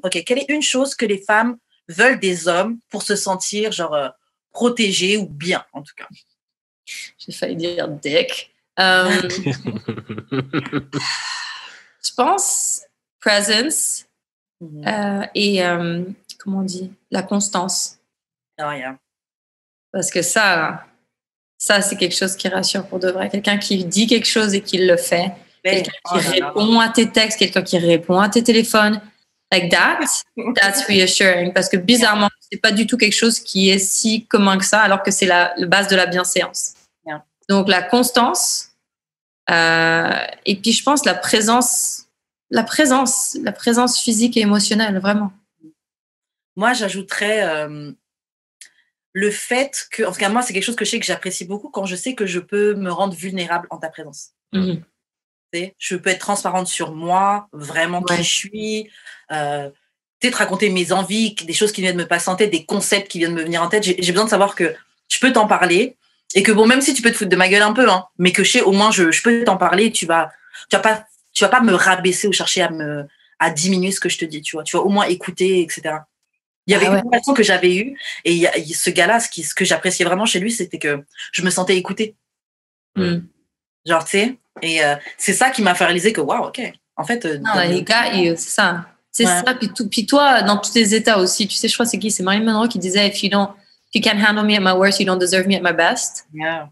Ok, quelle est une chose que les femmes veulent des hommes pour se sentir genre protégées ou bien, en tout cas? J'ai failli dire dick. Je pense presence et comment on dit, la constance. Oh, yeah. Parce que ça c'est quelque chose qui rassure pour de vrai. Quelqu'un qui dit quelque chose et qui le fait. Quelqu'un qui répond à tes textes, quelqu'un qui répond à tes téléphones. Like that's reassuring. Parce que bizarrement, c'est pas du tout quelque chose qui est si commun que ça, alors que c'est la base de la bienséance. Yeah. Donc la constance, et puis je pense la présence physique et émotionnelle, vraiment. Moi, j'ajouterais le fait que, en tout cas, moi, c'est quelque chose que je sais que j'apprécie beaucoup quand je sais que je peux me rendre vulnérable en ta présence. Mm-hmm. Je peux être transparente sur moi, vraiment qui je suis, peut-être raconter mes envies, des choses qui viennent de me passer en tête, des concepts qui viennent de me venir en tête. J'ai besoin de savoir que je peux t'en parler et que bon, même si tu peux te foutre de ma gueule un peu, hein, mais que je sais au moins je peux t'en parler et tu vas pas me rabaisser ou chercher à diminuer ce que je te dis, tu vas au moins écouter, etc. Il y avait une relation que j'avais eue et ce gars-là, ce que j'appréciais vraiment chez lui, c'était que je me sentais écoutée. Genre, tu sais, et c'est ça qui m'a fait réaliser que, waouh, ok, en fait... les gars, c'est ça. C'est ça, puis toi, dans tous tes états aussi, tu sais, je crois que c'est Marilyn Monroe qui disait, if you can't handle me at my worst, you don't deserve me at my best. Yeah.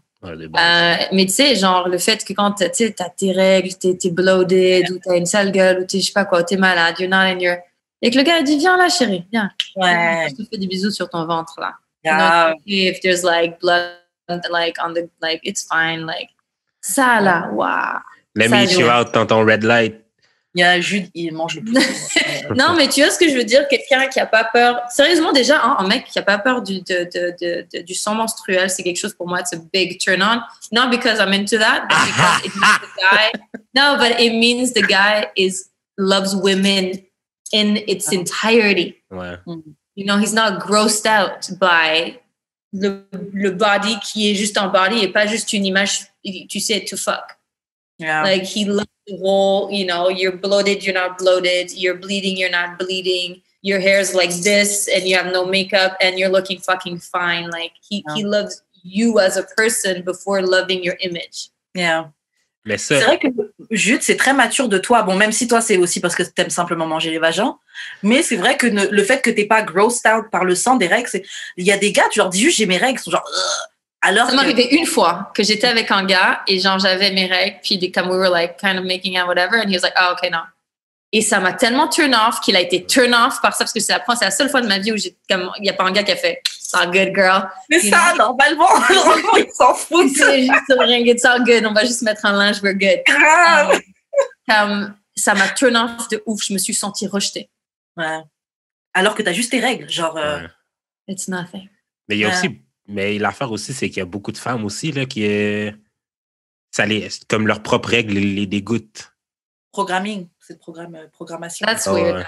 Mais tu sais, genre, le fait que quand t'as tes règles, t'es bloated, ou t'as une sale gueule, ou t'es, je sais pas quoi, t'es malade, you're not in your... Et que le gars a dit, viens là, chérie, viens. Je te fais des bisous sur ton ventre, là. Yeah. If there's, like, blood, like, on the, like, it's fine, like... Ça, là, waouh. Let me hit you out dans ton red light. Il y a Jude, il mange le plus. Non, mais tu vois ce que je veux dire? Quelqu'un qui n'a pas peur... Sérieusement, déjà, un mec qui n'a pas peur du sang menstruel, c'est quelque chose pour moi, it's a big turn on. Not because I'm into that, but because it means the guy... No, but it means the guy loves women in its entirety. Ouais. You know, he's not grossed out by le body qui est juste un body et pas juste une image, tu sais, to fuck. Yeah. Like, he loves the whole, you know, you're bloated, you're not bloated, you're bleeding, you're not bleeding, your hair's like this and you have no makeup and you're looking fucking fine. Like, he loves you as a person before loving your image. Yeah. Mais ça... C'est vrai que Jude, c'est très mature de toi. Bon, même si toi, c'est aussi parce que t'aimes simplement manger les vagins. Mais c'est vrai que le fait que t'es pas grossed out par le sang des règles, il y a des gars, tu leur dis juste j'ai mes règles, ils sont genre alors ça m'est arrivé une fois que j'étais avec un gars et genre j'avais mes règles, puis comme we were like kind of making out whatever, and he was like, oh, okay, non. Et ça m'a tellement turn off qu'il a été turn off par ça, parce que c'est la seule fois de ma vie où il n'y a pas un gars qui a fait it's all good, girl. C'est ça, normalement, ils s'en foutent. C'est juste rien, it's all good, on va juste mettre un linge, we're good. Ça m'a turn off de ouf, je me suis sentie rejetée. Ouais. Alors que t'as juste tes règles, genre. It's nothing. Mais il y a aussi, mais l'affaire aussi, c'est qu'il y a beaucoup de femmes aussi là ça comme leurs propres règles les dégoûtent. Programming, c'est programmation. That's weird.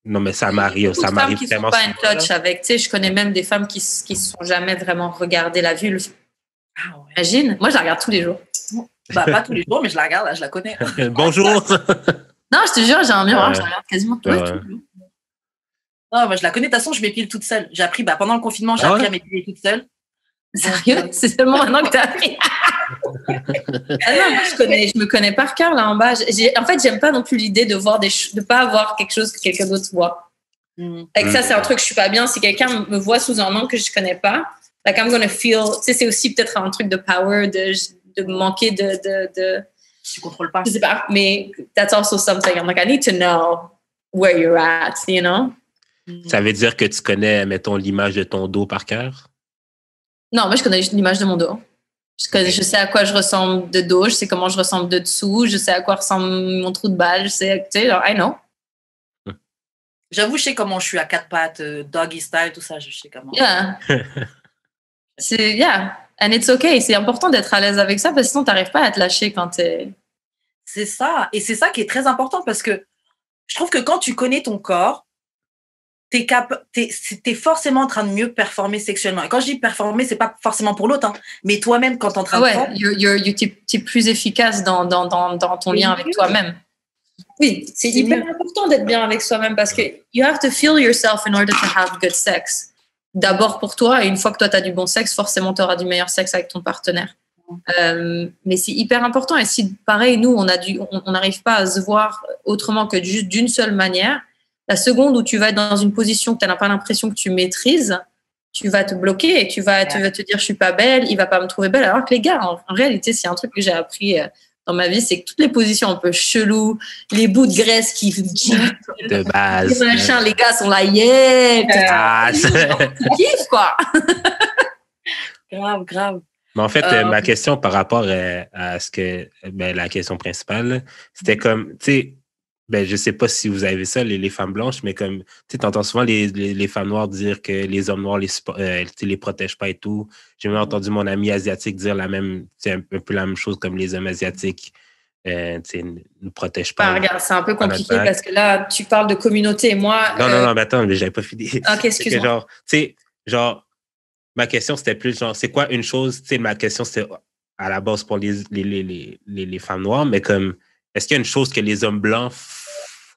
Non, mais ça m'arrive vraiment. Qui sont pas in touch avec, tu sais, je connais même des femmes qui se sont jamais vraiment regardé la vulve. Ah ouais. Imagine, moi je la regarde tous les jours. Bah pas tous les jours, mais je la regarde, là, je la connais. Bonjour. Non, je te jure, j'ai un miroir, je la regarde quasiment tous les jours. Non, moi je la connais, de toute façon, je m'épile toute seule. J'ai appris, pendant le confinement, j'ai appris à m'épiler toute seule. Sérieux? C'est seulement maintenant que tu as appris. Non, moi, je me connais par cœur là en bas. En fait, j'aime pas non plus l'idée de pas avoir quelque chose que quelqu'un d'autre voit. Avec ça, c'est un truc, je suis pas bien. Si quelqu'un me voit sous un angle que je connais pas, like I'm gonna feel. Tu sais, c'est aussi peut-être un truc de power, de manquer de. Tu contrôles pas. Je sais pas, mais that's also something. I'm like, I need to know where you're at, you know? Ça veut dire que tu connais, mettons, l'image de ton dos par cœur? Non, moi, je connais juste l'image de mon dos. Je sais à quoi je ressemble de dos, je sais comment je ressemble de dessous, je sais à quoi ressemble mon trou de balle, je sais, tu sais, genre, I know. J'avoue, je sais comment je suis à quatre pattes, doggy style, tout ça, je sais comment. Yeah. And it's okay. C'est important d'être à l'aise avec ça parce que sinon, t'arrives pas à te lâcher quand t'es... C'est ça. Et c'est ça qui est très important parce que je trouve que quand tu connais ton corps, t'es forcément en train de mieux performer sexuellement. Et quand je dis performer, c'est pas forcément pour l'autre, hein, mais toi-même, quand t'es en train de faire... t'es plus efficace dans ton lien avec toi-même. Oui, c'est hyper important d'être bien avec soi-même parce que you have to feel yourself in order to have good sex. D'abord pour toi, et une fois que toi, tu as du bon sexe, forcément, tu auras du meilleur sexe avec ton partenaire. Mais c'est hyper important. Et si, pareil, nous, on n'arrive pas à se voir autrement que juste d'une seule manière, la seconde où tu vas être dans une position que tu n'as pas l'impression que tu maîtrises, tu vas te bloquer et tu vas te dire je suis pas belle, il va pas me trouver belle. Alors que les gars, en réalité, c'est un truc que j'ai appris dans ma vie, c'est que toutes les positions un peu cheloues, les bouts de graisse qui de base, les gars sont là, yeah, ils kiffent quoi. Grave. Mais en fait, ma question par rapport à ce que la question principale, c'était comme, tu sais, je sais pas si vous avez ça, les femmes blanches, mais comme, tu entends souvent les femmes noires dire que les hommes noirs les protègent pas et tout. J'ai même entendu mon ami asiatique dire un peu la même chose comme les hommes asiatiques ne protègent pas. Regarde, c'est un peu compliqué parce que là, tu parles de communauté et moi... Non, mais attends, mais j'avais pas fini. Ok, excuse-moi. Ma question, c'était plus genre, c'est quoi une chose, ma question, c'était à la base pour les femmes noires, mais comme, est-ce qu'il y a une chose que les hommes blancs,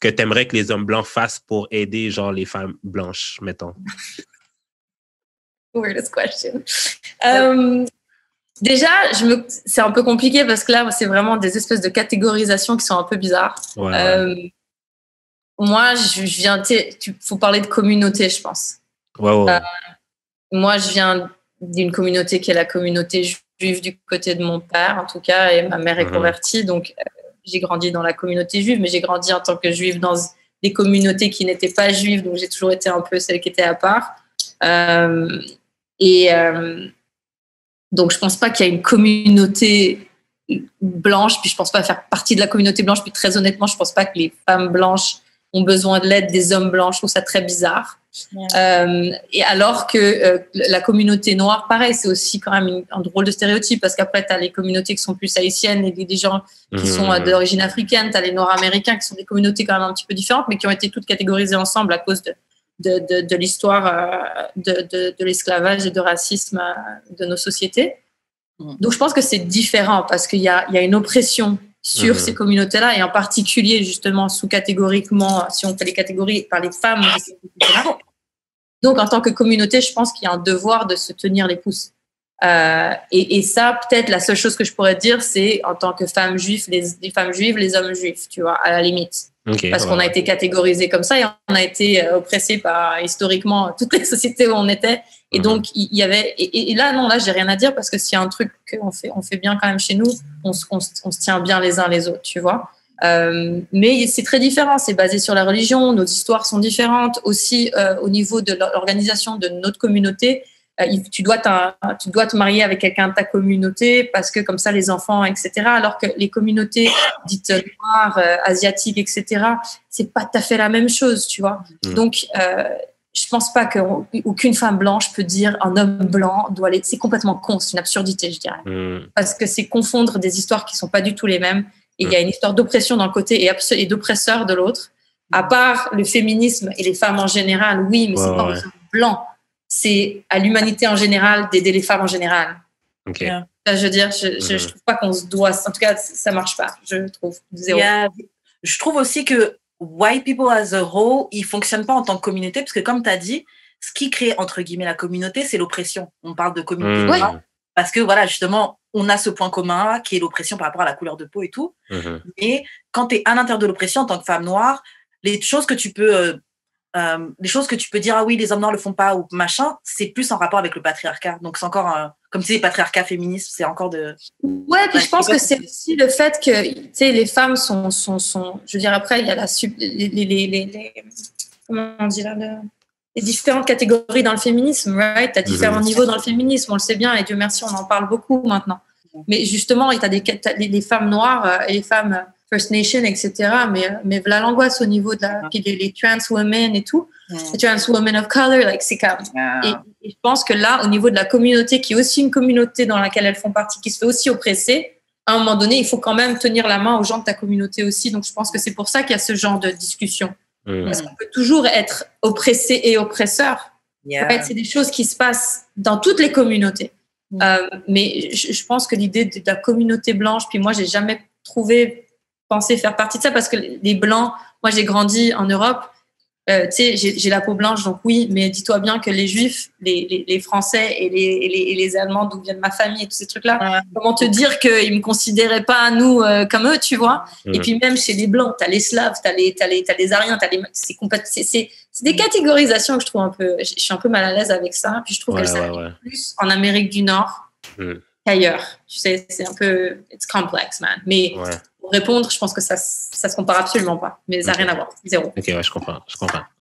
que tu aimerais que les hommes blancs fassent pour aider, genre, les femmes blanches, mettons? Weirdest question. Déjà, c'est un peu compliqué parce que là, c'est vraiment des espèces de catégorisations qui sont un peu bizarres. Ouais. Moi, faut parler de communauté, je pense. Ouais. Moi, je viens d'une communauté qui est la communauté juive du côté de mon père, en tout cas, et ma mère est convertie, donc j'ai grandi dans la communauté juive, mais j'ai grandi en tant que juive dans des communautés qui n'étaient pas juives, donc j'ai toujours été un peu celle qui était à part. Donc, je pense pas qu'il y a une communauté blanche, puis je pense pas faire partie de la communauté blanche, puis très honnêtement, je pense pas que les femmes blanches ont besoin de l'aide des hommes blancs. Je trouve ça très bizarre. Et alors que la communauté noire, pareil, c'est aussi quand même un drôle de stéréotype parce qu'après, tu as les communautés qui sont plus haïtiennes et des gens qui sont d'origine africaine, tu as les noirs américains qui sont des communautés quand même un petit peu différentes, mais qui ont été toutes catégorisées ensemble à cause de l'histoire de l'esclavage et de racisme de nos sociétés. Donc, je pense que c'est différent parce qu'il y a une oppression sur ces communautés-là et en particulier, justement, sous-catégoriquement, si on fait les catégories par les femmes de ces communautés-là. Donc, en tant que communauté, je pense qu'il y a un devoir de se tenir les pouces. Et ça, peut-être, la seule chose que je pourrais dire, c'est en tant que femme juive, les femmes juives, les hommes juifs, tu vois, à la limite. Parce qu'on a été catégorisés comme ça et on a été oppressés par, historiquement, toutes les sociétés où on était. Et donc, il y avait... Et là, non, là, j'ai rien à dire parce que s'il y a un truc qu'on fait bien quand même chez nous, on se tient bien les uns les autres, tu vois. Mais c'est très différent, c'est basé sur la religion, nos histoires sont différentes. Aussi, au niveau de l'organisation de notre communauté, tu dois te marier avec quelqu'un de ta communauté parce que comme ça les enfants, etc. Alors que les communautés dites noires, asiatiques, etc. c'est pas tout à fait la même chose, tu vois. Donc je pense pas qu'aucune femme blanche peut dire un homme blanc doit aller. C'est complètement con, c'est une absurdité, je dirais, parce que c'est confondre des histoires qui sont pas du tout les mêmes. Et il y a une histoire d'oppression d'un côté et d'oppresseur de l'autre. À part le féminisme et les femmes en général, oui, mais c'est pas aux hommes blancs. C'est à l'humanité en général d'aider les femmes en général. Okay. Ça, je veux dire, je trouve pas qu'on se doit. En tout cas, ça marche pas, je trouve. Zéro. Je trouve aussi que white people as a whole, ils fonctionnent pas en tant que communauté parce que, comme tu as dit, ce qui crée entre guillemets la communauté, c'est l'oppression. On parle de communauté parce que voilà, justement, on a ce point commun qui est l'oppression par rapport à la couleur de peau et tout. Mais quand tu es à l'intérieur de l'oppression en tant que femme noire, les choses que tu peux dire, ah oui, les hommes noirs le font pas ou machin, c'est plus en rapport avec le patriarcat. Donc c'est encore, comme tu sais, patriarcat féministe, c'est encore de... Ouais, puis je pense que c'est aussi le fait que, tu sais, les femmes sont, je veux dire, après, il y a comment on dit là, les différentes catégories dans le féminisme, right? Tu as différents niveaux dans le féminisme, on le sait bien, et Dieu merci, on en parle beaucoup maintenant. Mais justement, tu as les femmes noires et les femmes First Nation, etc. Mais voilà l'angoisse au niveau de les trans women et tout, les trans women of color, like, c'est comme... Et je pense que là, au niveau de la communauté, qui est aussi une communauté dans laquelle elles font partie, qui se fait aussi oppresser, à un moment donné, il faut quand même tenir la main aux gens de ta communauté aussi. Donc, je pense que c'est pour ça qu'il y a ce genre de discussion. Parce qu'on peut toujours être oppressé et oppresseur. En fait, c'est des choses qui se passent dans toutes les communautés. Mais je pense que l'idée de la communauté blanche, puis moi, j'ai jamais trouvé penser faire partie de ça parce que les Blancs, moi j'ai grandi en Europe, tu sais, j'ai la peau blanche, donc oui, mais dis-toi bien que les Juifs, les Français et les Allemands, d'où viennent ma famille et tous ces trucs-là, comment te dire qu'ils me considéraient pas, nous, comme eux, tu vois. Et puis même chez les Blancs, t'as les Slaves, t'as les Ariens, c'est des catégorisations que je trouve un peu, je suis un peu mal à l'aise avec ça. Puis je trouve que ça arrive plus en Amérique du Nord qu'ailleurs. Tu sais, c'est un peu, it's complex, man. Mais pour répondre, je pense que ça se compare absolument pas. Mais ça n'a rien à voir. Zéro. Ok, ouais, je comprends.